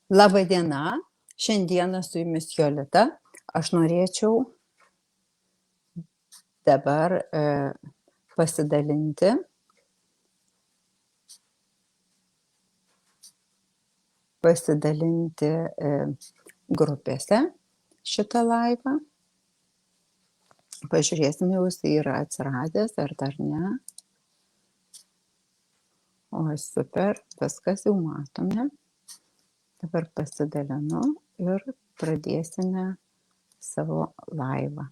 Labą diena, šiandieną su jumis Jolita. Aš norėčiau dabar pasidalinti grupėse šitą laivą. Pažiūrėsime, jau jis yra atsiradęs ar dar ne. O, super, viskas jau matome. Dabar pasidalinu ir pradėsime savo laivą.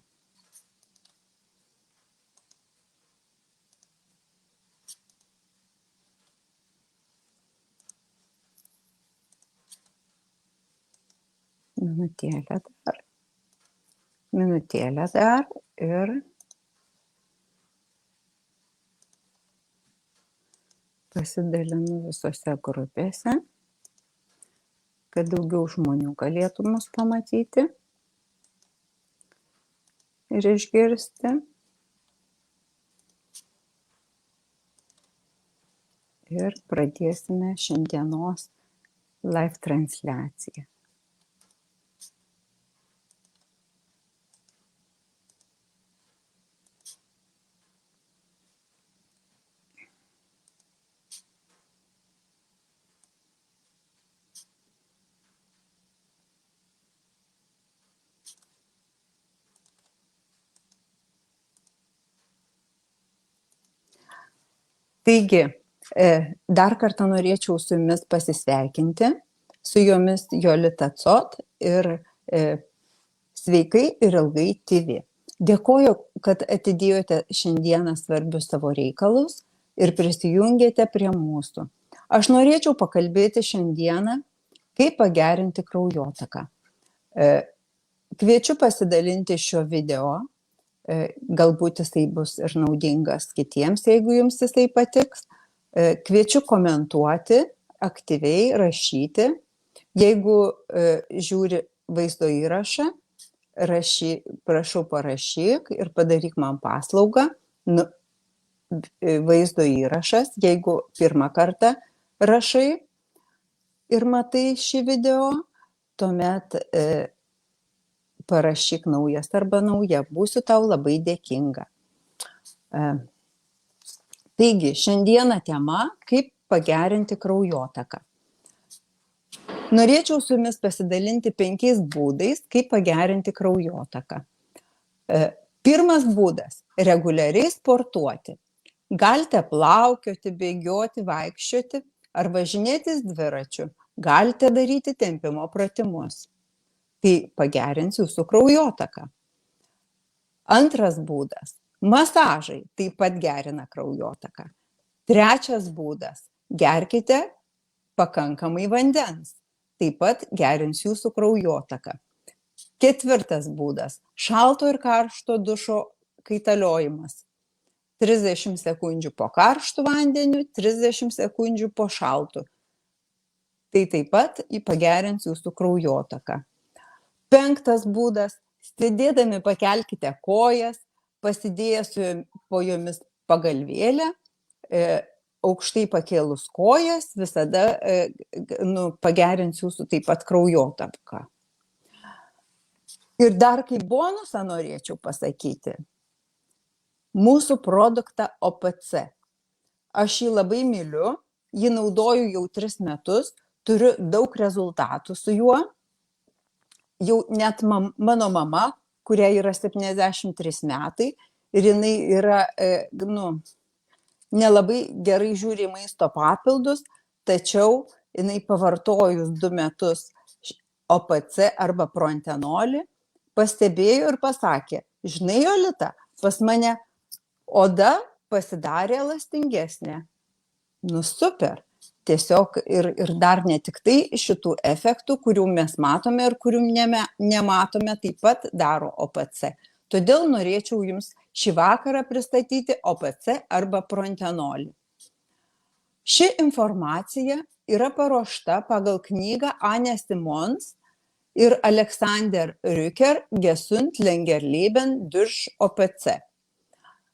Minutėlę dar ir pasidalinu visose grupėse, kad daugiau žmonių galėtų mus pamatyti ir išgirsti. Ir pradėsime šiandienos live transliaciją. Taigi, dar kartą norėčiau su jumis pasisveikinti, su jumis Jolita Cot ir Sveikai ir ilgai TV. Dėkoju, kad atidėjote šiandieną svarbius savo reikalus ir prisijungėte prie mūsų. Aš norėčiau pakalbėti šiandieną, kaip pagerinti kraujotaką. Kviečiu pasidalinti šio video. Galbūt jisai bus ir naudingas kitiems, jeigu jums jisai patiks. Kviečiu komentuoti, aktyviai rašyti. Jeigu žiūri vaizdo įrašą, prašau parašyk ir padaryk man paslaugą. Vaizdo įrašas, jeigu pirmą kartą rašai ir matai šį video, tuomet parašyk naujas arba nauja, būsiu tau labai dėkinga. Taigi, šiandieną tema, kaip pagerinti kraujotaką. Norėčiau su jumis pasidalinti 5 būdais, kaip pagerinti kraujotaką. Pirmas būdas – reguliariai sportuoti. Galite plaukioti, bėgioti, vaikščioti ar važinėtis dviračiu. Galite daryti tempimo pratimus. Tai pagerins jūsų kraujotaką. Antras būdas – masažai taip pat gerina kraujotaką. Trečias būdas – gerkite pakankamai vandens, taip pat gerins jūsų kraujotaką. Ketvirtas būdas – šalto ir karšto dušo kaitaliojimas. 30 sekundžių po karštų vandeniu, 30 sekundžių po šaltų. Tai taip pat pagerins jūsų kraujotaką. Penktas būdas – sėdėdami pakelkite kojas, pasidėjęs po jomis pagalvėlę, aukštai pakėlus kojas, visada pagerins jūsų taip pat kraujotaką. Ir dar kaip bonusą norėčiau pasakyti, mūsų produktą OPC. Aš jį labai myliu, jį naudoju jau 3 metus, turiu daug rezultatų su juo. Jau net mano mama, kuria yra 73 metai, ir jinai yra, nelabai gerai žiūri maisto papildus, tačiau jinai pavartojus 2 metus OPC arba proentenolį, pastebėjo ir pasakė, žinai, Jolita, pas mane oda pasidarė elastingesnė. Super. Tiesiog ir dar ne tik tai šitų efektų, kurių mes matome ir kurių nematome, taip pat daro OPC. Todėl norėčiau jums šį vakarą pristatyti OPC arba proentenolį. Ši informacija yra paruošta pagal knygą Ane Simons ir Alexander Rücker Gesund länger leben durch OPC.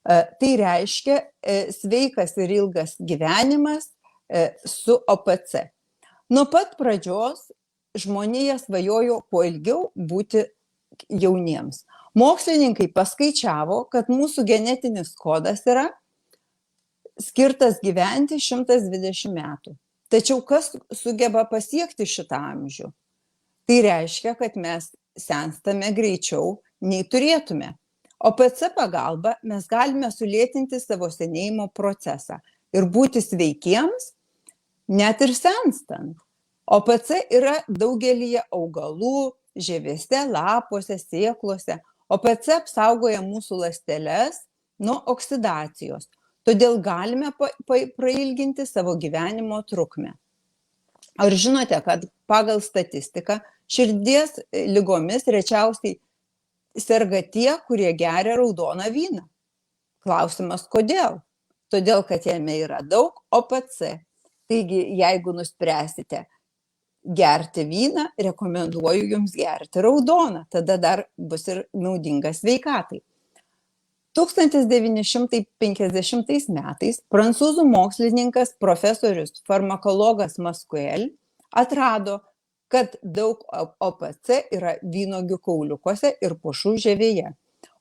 Tai reiškia sveikas ir ilgas gyvenimas su OPC. Nuo pat pradžios žmonija svajojo kuo ilgiau būti jauniems. Mokslininkai paskaičiavo, kad mūsų genetinis kodas yra skirtas gyventi 120 metų. Tačiau kas sugeba pasiekti šitą amžių? Tai reiškia, kad mes senstame greičiau nei turėtume. OPC pagalba mes galime sulėtinti savo senėjimo procesą ir būti sveikiems net ir senstant. OPC yra daugelyje augalų, žievėse, lapuose, sėklose. OPC apsaugoja mūsų ląsteles nuo oksidacijos, todėl galime prailginti savo gyvenimo trukmę. Ar žinote, kad pagal statistiką širdies ligomis rečiausiai serga tie, kurie geria raudoną vyną? Klausimas, kodėl? Todėl, kad jame yra daug OPC. Taigi, jeigu nuspręsite gerti vyną, rekomenduoju jums gerti raudoną, tada dar bus ir naudinga sveikatai. 1950 metais prancūzų mokslininkas profesorius farmakologas Maskuel atrado, kad daug OPC yra vynuogių kauliukuose ir pušų žievėje.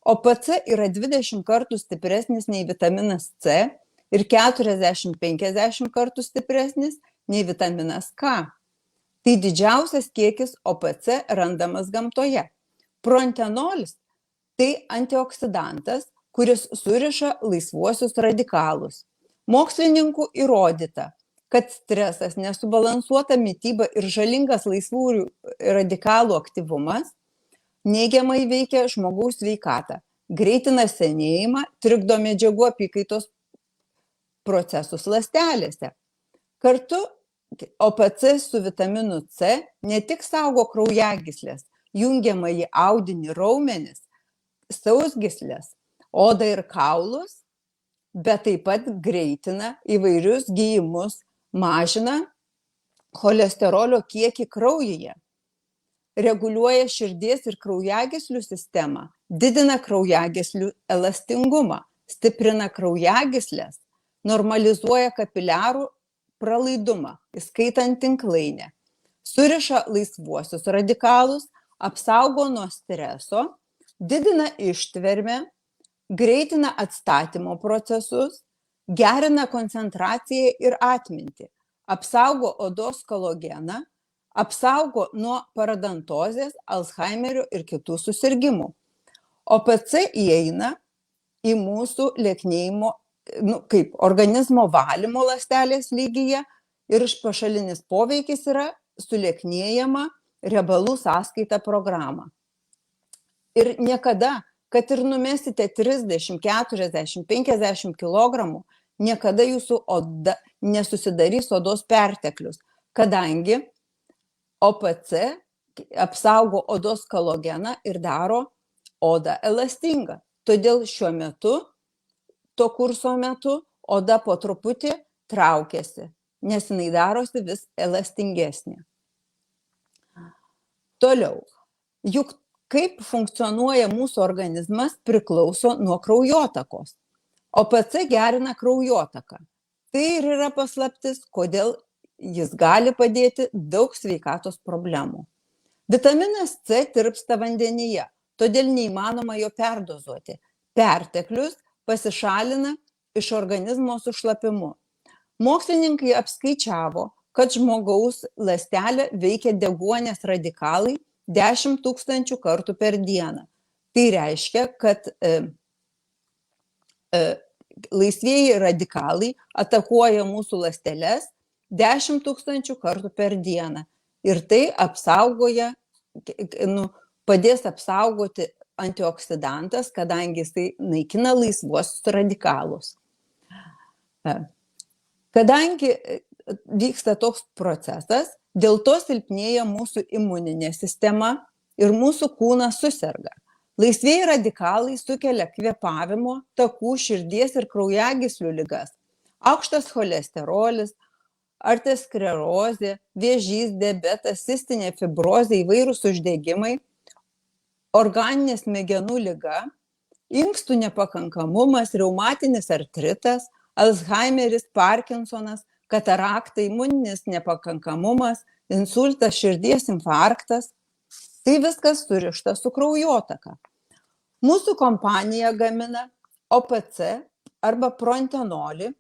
OPC yra 20 kartų stipresnis nei vitaminas C ir 40-50 kartų stipresnis nei vitaminas K. Tai didžiausias kiekis OPC randamas gamtoje. Proantenolis tai antioksidantas, kuris suriša laisvuosius radikalus. Mokslininkų įrodyta, kad stresas, nesubalansuota mityba ir žalingas laisvųjų radikalų aktyvumas neigiamai veikia žmogaus sveikatą, greitina senėjimą, trikdo medžiagų apykaitos procesus ląstelėse. Kartu OPC su vitaminu C ne tik saugo kraujagyslės, jungiamąjį audinį raumenis, sausgyslės, odą ir kaulus, bet taip pat greitina įvairius gijimus, mažina cholesterolio kiekį kraujyje, reguliuoja širdies ir kraujagyslių sistemą, didina kraujagyslių elastingumą, stiprina kraujagyslės, normalizuoja kapiliarų pralaidumą, įskaitant tinklainę, suriša laisvuosius radikalus, apsaugo nuo streso, didina ištvermę, greitina atstatymo procesus, gerina koncentraciją ir atmintį, apsaugo odos kolageną, apsaugo nuo paradontozės, Alzheimerio ir kitų susirgimų. OPC įeina į mūsų lieknėjimo, kaip organizmo valymo ląstelės lygyje ir pašalinis poveikis yra sulieknėjama riebalų sąskaita programą. Ir niekada, kad ir numesite 30, 40, 50 kg, niekada jūsų oda nesusidarys odos perteklius, kadangi OPC apsaugo odos kolageną ir daro odą elastingą. Todėl šiuo metu, to kurso metu, oda po truputį traukiasi, nes jinai darosi vis elastingesnė. Toliau, juk kaip funkcionuoja mūsų organizmas priklauso nuo kraujotakos. OPC gerina kraujotaką. Tai ir yra paslaptis, kodėl jis gali padėti daug sveikatos problemų. Vitaminas C tirpsta vandenyje, todėl neįmanoma jo perdozuoti. Perteklius pasišalina iš organizmo su šlapimu. Mokslininkai apskaičiavo, kad žmogaus ląstelę veikia deguonies radikalai 10 000 kartų per dieną. Tai reiškia, kad laisvieji radikalai atakuoja mūsų ląsteles 10 000 kartų per dieną. Ir tai padės apsaugoti antioksidantas, kadangi jisai naikina laisvuosius radikalus. Kadangi vyksta toks procesas, dėl to silpnėja mūsų imuninė sistema ir mūsų kūnas suserga. Laisvieji radikalai sukelia kvėpavimo, takų, širdies ir kraujagyslių ligas. Aukštas cholesterolis, arteriosklerozė, vėžys, diabetas, cistinė fibrozė, įvairūs uždegimai, organinė smegenų liga, inkstų nepakankamumas, reumatinis artritas, Alzheimeris, Parkinsonas, katarakta, imuninis nepakankamumas, insultas, širdies infarktas. Tai viskas surišta su kraujotaka. Mūsų kompanija gamina OPC arba proentenolį,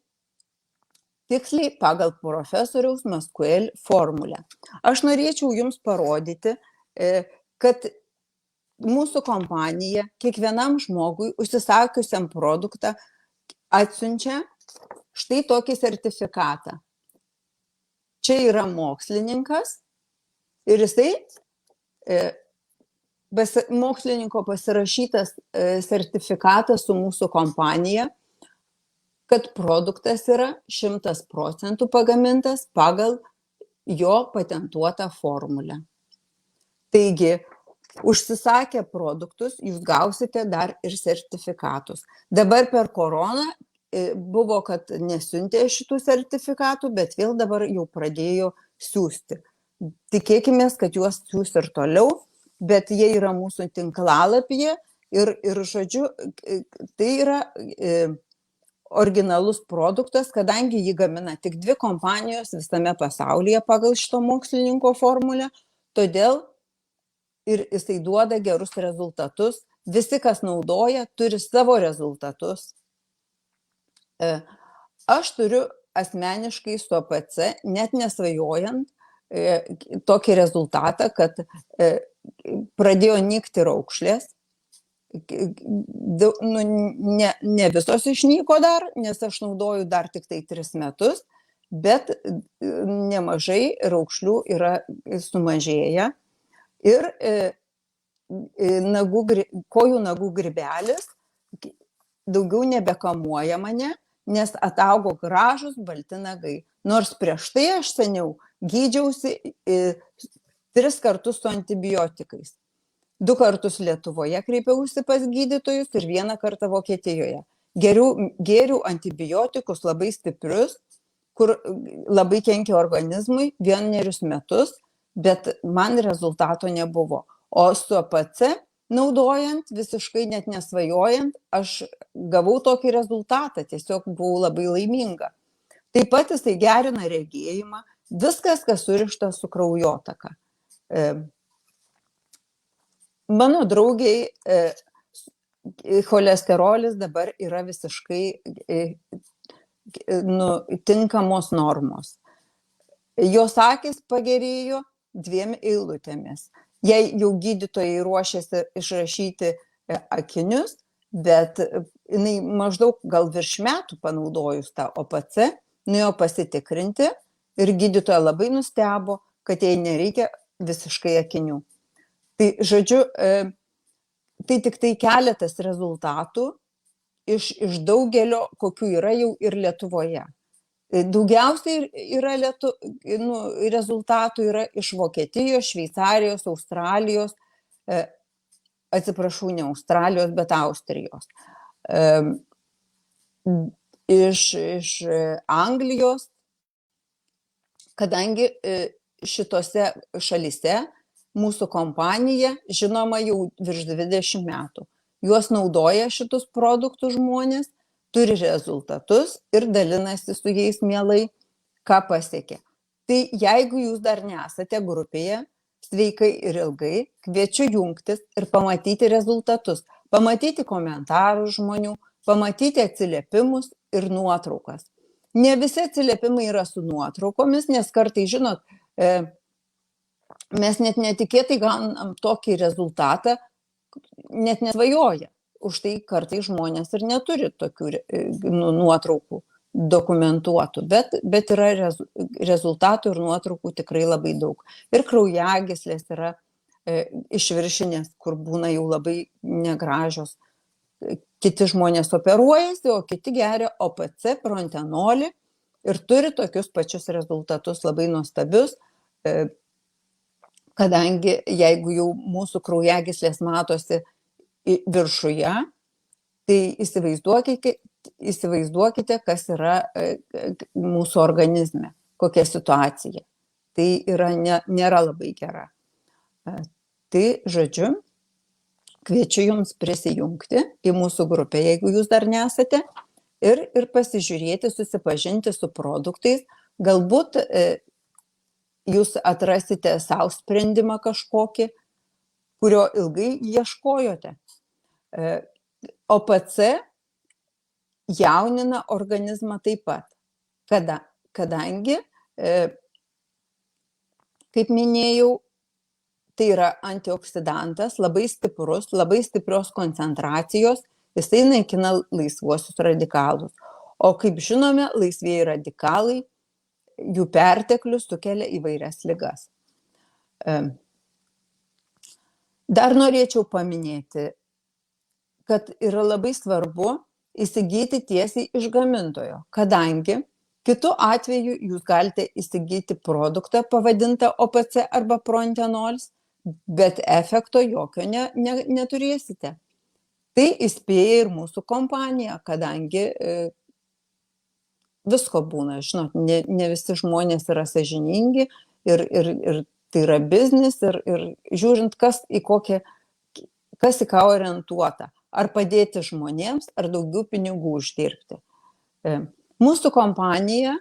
tiksliai pagal profesoriaus Maskuel formulę. Aš norėčiau jums parodyti, kad mūsų kompanija kiekvienam žmogui užsisakiusiam produktą atsiunčia štai tokį sertifikatą. Čia yra mokslininkas ir jisai mokslininko pasirašytas sertifikatas su mūsų kompanija, kad produktas yra 100% pagamintas pagal jo patentuotą formulę. Taigi, užsisakę produktus, jūs gausite dar ir sertifikatus. Dabar per koroną buvo, kad nesiuntė šitų sertifikatų, bet vėl dabar jau pradėjo siųsti. Tikėkime, kad juos siūs ir toliau, bet jie yra mūsų tinklalapyje ir žodžiu, tai yra originalus produktas, kadangi jį gamina tik 2 kompanijos visame pasaulyje pagal šito mokslininko formulę, todėl ir jisai duoda gerus rezultatus. Visi, kas naudoja, turi savo rezultatus. Aš turiu asmeniškai su OPC, net nesvajojant, tokį rezultatą, kad pradėjo nykti raukšlės. Ne visos išnyko dar, nes aš naudoju dar tik tai 3 metus, bet nemažai raukšlių yra sumažėję. Ir kojų nagų grybelis daugiau nebekamuoja mane, nes ataugo gražus balti nagai. Nors prieš tai aš seniau gydžiausi 3 kartus su antibiotikais. 2 kartus Lietuvoje kreipiausi pas gydytojus ir 1 kartą Vokietijoje. Gėriau antibiotikus labai stiprius, kur labai kenkia organizmui 1 metus, bet man rezultato nebuvo. O su OPC naudojant, visiškai net nesvajojant, aš gavau tokį rezultatą, tiesiog buvau labai laiminga. Taip pat jisai gerina regėjimą, viskas, kas surišta su kraujotaka. Mano draugiai cholesterolis dabar yra visiškai tinkamos normos. Jos akys pagerėjo 2 eilutėmis. Jei jau gydytojai ruošiasi išrašyti akinius, bet jinai maždaug gal virš metų panaudojus tą OPC, nuėjo pasitikrinti ir gydytoja labai nustebo, kad jai nereikia visiškai akinių. Tai žodžiu, tai tik tai keletas rezultatų iš daugelio, kokių yra jau ir Lietuvoje. Daugiausiai yra rezultatų yra iš Vokietijos, Šveicarijos, Australijos, atsiprašau, ne Australijos, bet Austrijos. Iš Anglijos, kadangi šitose šalyse mūsų kompanija žinoma jau virš 20 metų. Juos naudoja šitus produktus žmonės, turi rezultatus ir dalinasi su jais mielai, ką pasiekė. Tai jeigu jūs dar nesate grupėje Sveikai ir ilgai, kviečiu jungtis ir pamatyti rezultatus, pamatyti komentarų žmonių, pamatyti atsiliepimus ir nuotraukas. Ne visi atsiliepimai yra su nuotraukomis, nes kartai, žinot, mes net netikėtai gaunam tokį rezultatą, net nesvajoja. Už tai kartai žmonės ir neturi tokių nuotraukų dokumentuotų, bet yra rezultatų ir nuotraukų tikrai labai daug. Ir kraujagyslės yra išviršinės, kur būna jau labai negražios. Kiti žmonės operuojasi, o kiti geria OPC, proentenolį ir turi tokius pačius rezultatus labai nuostabius, kadangi jeigu jau mūsų kraujagyslės matosi viršuje, tai įsivaizduokite, kas yra mūsų organizme, kokia situacija. Tai nėra labai gera. Tai, žodžiu, kviečiu jums prisijungti į mūsų grupę, jeigu jūs dar nesate, ir pasižiūrėti, susipažinti su produktais, Galbūt jūs atrasite savo sprendimą kažkokį, kurio ilgai ieškojote. OPC jaunina organizmą taip pat, kadangi, kaip minėjau, tai yra antioksidantas, labai stiprus, labai stiprios koncentracijos, jisai naikina laisvuosius radikalus. O kaip žinome, laisvieji radikalai, jų perteklius sukelia įvairias ligas. Dar norėčiau paminėti, kad yra labai svarbu įsigyti tiesiai iš gamintojo, kadangi kitu atveju jūs galite įsigyti produktą pavadintą OPC arba proantenolis, bet efekto jokio neturėsite. Tai įspėja ir mūsų kompanija, kadangi visko būna, žinot, ne visi žmonės yra sąžiningi ir tai yra biznis ir žiūrint, kas į ką orientuota, ar padėti žmonėms, ar daugiau pinigų uždirbti. Mūsų kompanija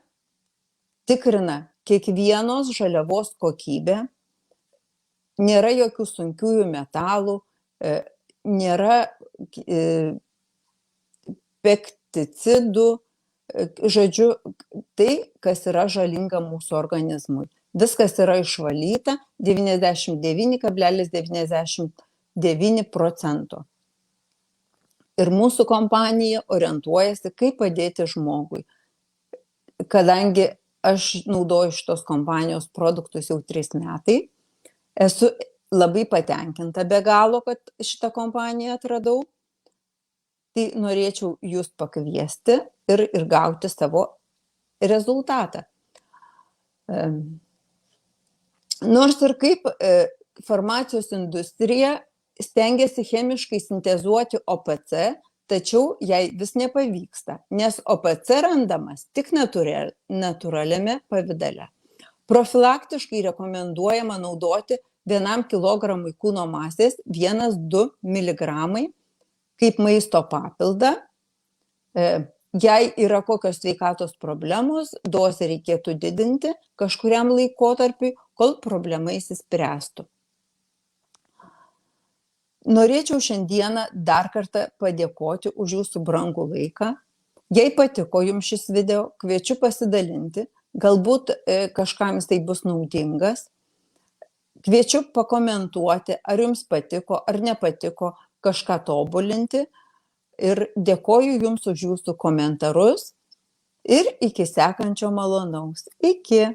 tikrina kiekvienos žaliavos kokybę, nėra jokių sunkiųjų metalų, nėra pesticidų, žodžiu, tai, kas yra žalinga mūsų organizmui. Viskas yra išvalyta 99,99%. Ir mūsų kompanija orientuojasi, kaip padėti žmogui. Kadangi aš naudoju šitos kompanijos produktus jau 3 metai, esu labai patenkinta be galo, kad šitą kompaniją atradau, tai norėčiau jūs pakviesti ir gauti savo rezultatą. Nors ir kaip farmacijos industrija stengiasi chemiškai sintezuoti OPC, tačiau jai vis nepavyksta, nes OPC randamas tik natūraliame pavidale. Profilaktiškai rekomenduojama naudoti 1 kilogramui kūno masės 1–2 miligramai kaip maisto papildą. Jei yra kokios sveikatos problemos, dozę reikėtų didinti kažkuriam laikotarpiui, kol problema išsispręstų. Norėčiau šiandieną dar kartą padėkoti už jūsų brangų laiką. Jei patiko jums šis video, kviečiu pasidalinti, galbūt kažkam jis tai bus naudingas. Kviečiu pakomentuoti, ar jums patiko, ar nepatiko, kažką tobulinti. Ir dėkoju jums už jūsų komentarus ir iki sekančio malonaus. Iki.